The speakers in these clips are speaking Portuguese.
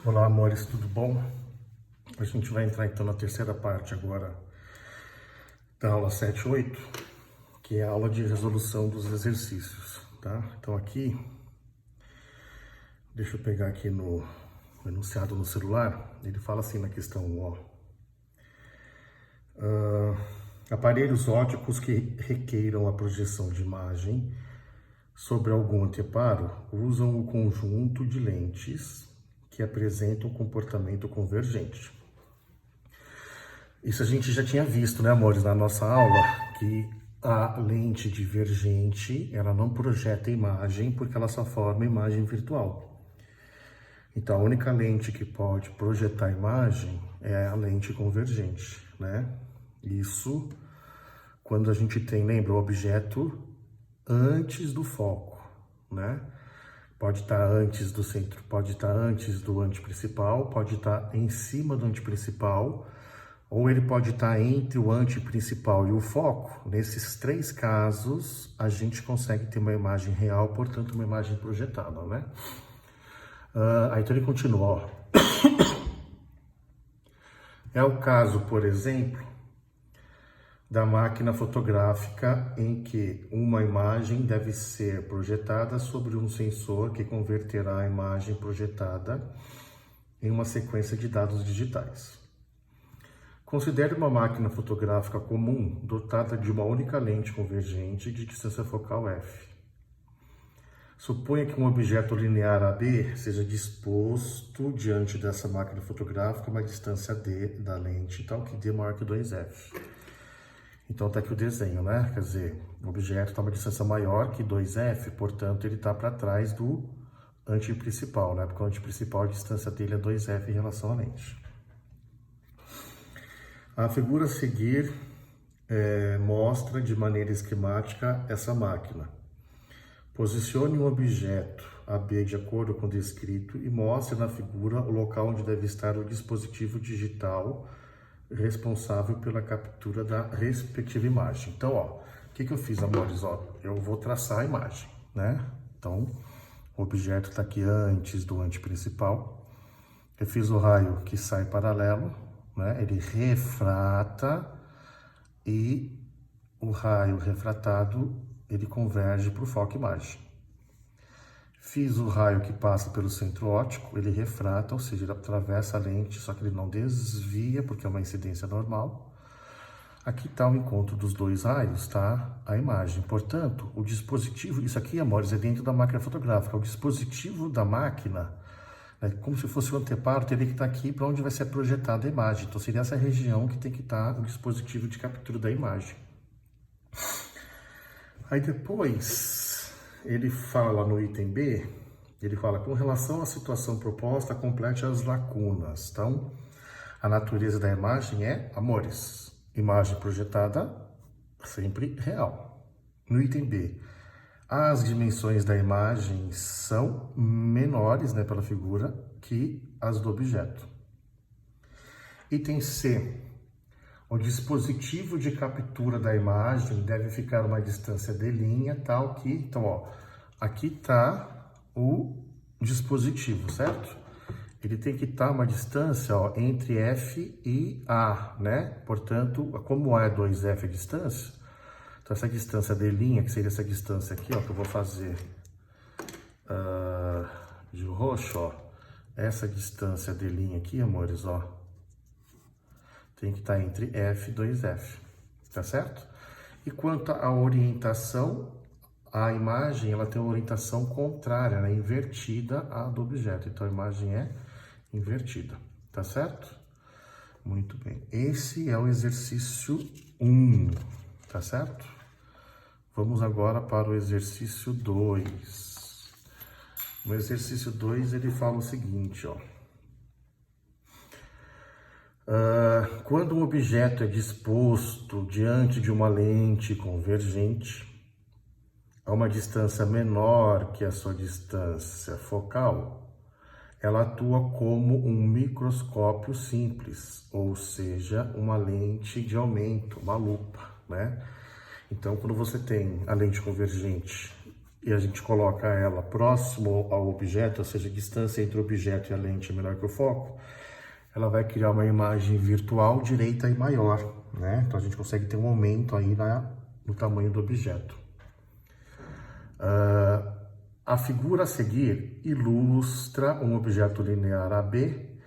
Olá, amores, tudo bom? A gente vai entrar então na terceira parte agora da aula 7 e 8, que é a aula de resolução dos exercícios, tá? Então aqui, deixa eu pegar aqui no enunciado no celular, ele fala assim na questão 1, ó. Aparelhos ópticos que requeiram a projeção de imagem sobre algum anteparo usam o conjunto de lentes que apresentam comportamento convergente. Isso a gente já tinha visto, né, amores, na nossa aula, que a lente divergente, ela não projeta imagem porque ela só forma imagem virtual. Então, a única lente que pode projetar imagem é a lente convergente, né? Isso quando a gente tem, lembra, o objeto antes do foco, né? Pode estar antes do centro, pode estar antes do anteprincipal, pode estar em cima do anteprincipal, ou ele pode estar entre o anteprincipal e o foco. Nesses três casos, a gente consegue ter uma imagem real, portanto, uma imagem projetada, né? Aí então ele continua, ó. É o caso, por exemplo, da máquina fotográfica em que uma imagem deve ser projetada sobre um sensor que converterá a imagem projetada em uma sequência de dados digitais. Considere uma máquina fotográfica comum dotada de uma única lente convergente de distância focal f. Suponha que um objeto linear AB seja disposto diante dessa máquina fotográfica a uma distância d da lente tal que d maior que 2f. Então está aqui o desenho, né? Quer dizer, o objeto está a uma distância maior que 2f, portanto ele está para trás do anteprincipal, né? Porque o anteprincipal, a distância dele é 2f em relação à lente. A figura a seguir mostra de maneira esquemática essa máquina. Posicione um objeto AB de acordo com o descrito e mostre na figura o local onde deve estar o dispositivo digital responsável pela captura da respectiva imagem. Então, ó, o que eu fiz, amores? Ó, eu vou traçar a imagem, né? Então, o objeto está aqui antes do anteprincipal. Eu fiz o raio que sai paralelo, né? Ele refrata e o raio refratado, ele converge para o foco imagem. Fiz o raio que passa pelo centro óptico, ele refrata, ou seja, ele atravessa a lente, só que ele não desvia, porque é uma incidência normal. Aqui está o encontro dos dois raios, tá? A imagem. Portanto, o dispositivo, isso aqui, amores, é dentro da máquina fotográfica. O dispositivo da máquina, né, como se fosse o anteparo, teria que estar aqui para onde vai ser projetada a imagem. Então, seria essa região que tem que estar o dispositivo de captura da imagem. Aí depois, ele fala no item B, ele fala, com relação à situação proposta, complete as lacunas. Então, a natureza da imagem é, amores, imagem projetada, sempre real. No item B, as dimensões da imagem são menores, né, pela figura, que as do objeto. Item C, o dispositivo de captura da imagem deve ficar a uma distância d' tal que, então, ó, aqui está o dispositivo, certo? Ele tem que estar uma distância, ó, entre F e A, né? Portanto, como A é 2F a distância, então essa distância d', que seria essa distância aqui, ó, que eu vou fazer de roxo, ó, essa distância d' aqui, amores, ó, tem que estar entre F e 2F, tá certo? E quanto à orientação, a imagem, ela tem uma orientação contrária, né? Invertida à do objeto. Então, a imagem é invertida, tá certo? Muito bem. Esse é o exercício 1, tá certo? Vamos agora para o exercício 2. No exercício 2, ele fala o seguinte, ó. Quando um objeto é disposto diante de uma lente convergente a uma distância menor que a sua distância focal, ela atua como um microscópio simples, ou seja, uma lente de aumento, uma lupa, né? Então, quando você tem a lente convergente e a gente coloca ela próximo ao objeto, ou seja, a distância entre o objeto e a lente é menor que o foco, ela vai criar uma imagem virtual direita e maior, né? Então a gente consegue ter um aumento aí no tamanho do objeto. A figura a seguir ilustra um objeto linear AB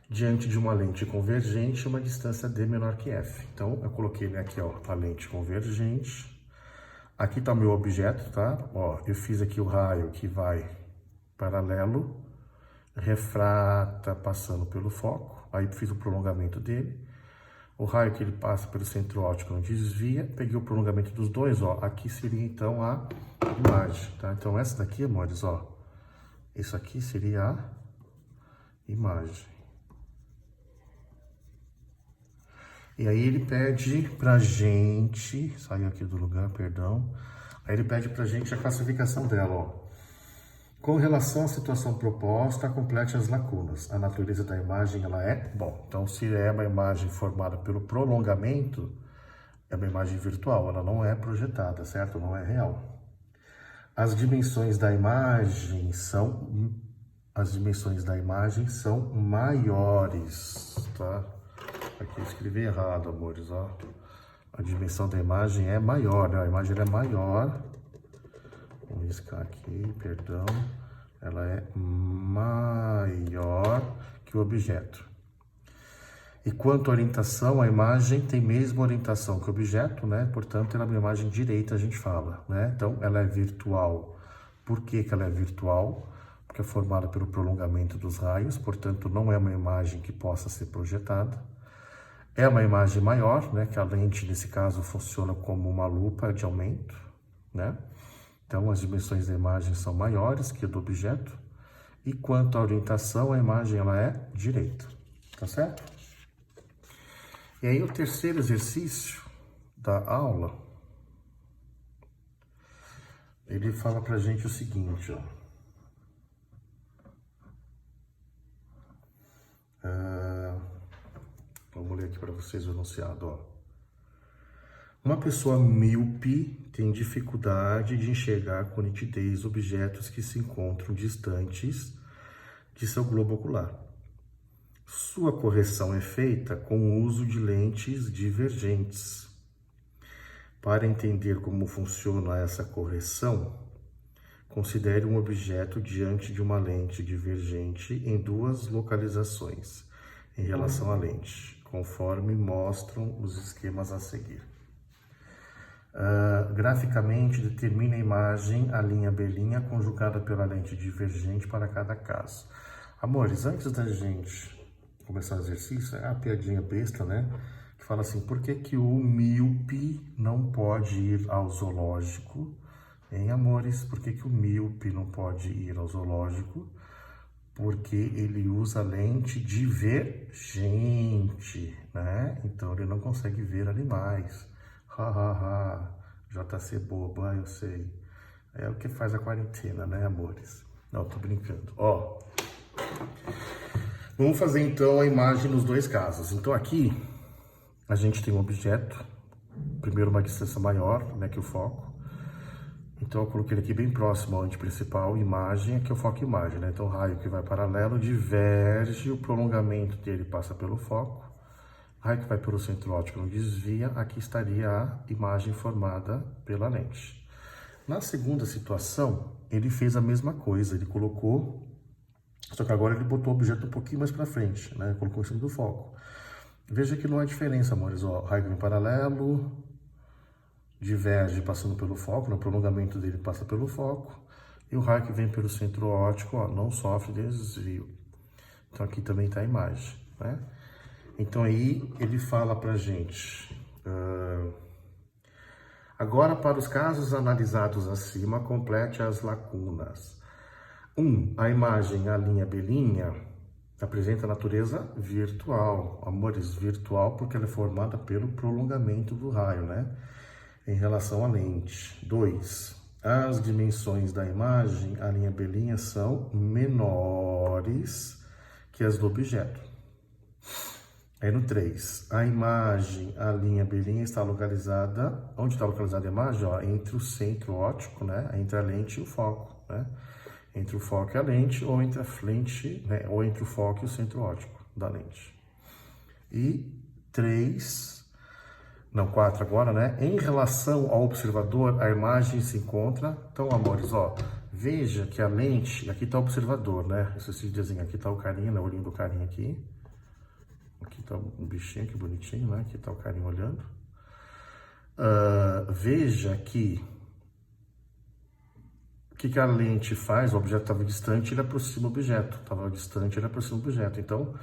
diante de uma lente convergente e uma distância D menor que F. Então eu coloquei aqui, ó, a lente convergente. Aqui está o meu objeto, tá? Ó, eu fiz aqui o raio que vai paralelo, refrata passando pelo foco, aí fiz o prolongamento dele. O raio que ele passa pelo centro óptico não desvia, peguei o prolongamento dos dois, ó. Aqui seria então a imagem, tá? Então essa daqui, amores, ó, isso aqui seria a imagem. E aí ele pede pra gente, saiu aqui do lugar, perdão. Aí ele pede pra gente a classificação dela, ó. Com relação à situação proposta, complete as lacunas. A natureza da imagem, ela é... Bom, então se é uma imagem formada pelo prolongamento, é uma imagem virtual, ela não é projetada, certo? Não é real. As dimensões da imagem são maiores, tá? Aqui eu escrevi errado, amores, ó. A dimensão da imagem é maior, né? A imagem é maior. Vou riscar aqui, perdão. Ela é maior que o objeto. E quanto à orientação, a imagem tem mesma orientação que o objeto, né? Portanto, ela é uma imagem direita, a gente fala, né? Então, ela é virtual. Por que que ela é virtual? Porque é formada pelo prolongamento dos raios, portanto, não é uma imagem que possa ser projetada. É uma imagem maior, né? Que a lente, nesse caso, funciona como uma lupa de aumento, né? Então, as dimensões da imagem são maiores que a do objeto. E quanto à orientação, a imagem ela é direita, tá certo? E aí, o terceiro exercício da aula, ele fala pra gente o seguinte, ó. Vamos ler aqui para vocês o enunciado, ó. Uma pessoa míope tem dificuldade de enxergar com nitidez objetos que se encontram distantes de seu globo ocular. Sua correção é feita com o uso de lentes divergentes. Para entender como funciona essa correção, considere um objeto diante de uma lente divergente em duas localizações em relação à lente, conforme mostram os esquemas a seguir. Graficamente, determine a imagem, a linha B' conjugada pela lente divergente para cada caso. Amores, antes da gente começar o exercício, é a piadinha besta, né? Que fala assim, por que que o míope não pode ir ao zoológico? Hein, amores? Por que que o míope não pode ir ao zoológico? Porque ele usa lente divergente, né? Então ele não consegue ver animais. JC boba, eu sei. É o que faz a quarentena, né, amores? Não, tô brincando. Ó, vamos fazer então a imagem nos dois casos. Então aqui a gente tem um objeto, primeiro uma distância maior, né, que o foco. Então eu coloquei ele aqui bem próximo ao ente principal, imagem, aqui é o foco imagem, né? Então o raio que vai paralelo diverge, o prolongamento dele passa pelo foco. Raio que vai pelo centro óptico não desvia, aqui estaria a imagem formada pela lente. Na segunda situação, ele fez a mesma coisa, ele colocou, só que agora ele botou o objeto um pouquinho mais para frente, né? Colocou em cima do foco. Veja que não há diferença, amores, ó, raio que vem paralelo, diverge passando pelo foco, no prolongamento dele passa pelo foco, e o raio que vem pelo centro óptico, ó, não sofre desvio. Então aqui também está a imagem, né? Então aí ele fala pra gente, agora para os casos analisados acima, complete as lacunas. 1. A imagem, a linha B', apresenta a natureza virtual. Amores, virtual porque ela é formada pelo prolongamento do raio, né? Em relação à lente. 2. As dimensões da imagem, a linha B' são menores que as do objeto. Aí no 3, a imagem, a linha B' está localizada, onde está localizada a imagem? Ó, entre o centro óptico, né? Entre a lente e o foco, né? Entre o foco e a lente, ou entre a lente, né? Ou entre o foco e o centro óptico da lente. E 4 agora, né? Em relação ao observador, a imagem se encontra. Então, amores, ó, veja que a lente, aqui está o observador, né? Esse desenho aqui está o carinha, né? O olhinho do carinha aqui. Aqui tá um bichinho, que bonitinho, né? Aqui tá o carinho olhando. Veja que o que a lente faz, o objeto estava distante, ele aproxima o objeto. Estava distante, ele aproxima o objeto. Então,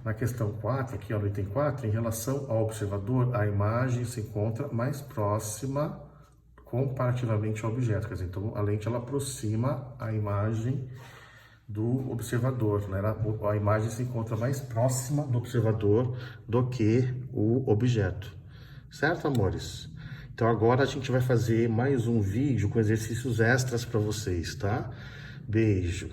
na questão 4, aqui no item 4, em relação ao observador, a imagem se encontra mais próxima comparativamente ao objeto. Quer dizer, então a lente ela aproxima a imagem do observador, né? A imagem se encontra mais próxima do observador do que o objeto. Certo, amores? Então agora a gente vai fazer mais um vídeo com exercícios extras para vocês, tá? Beijo!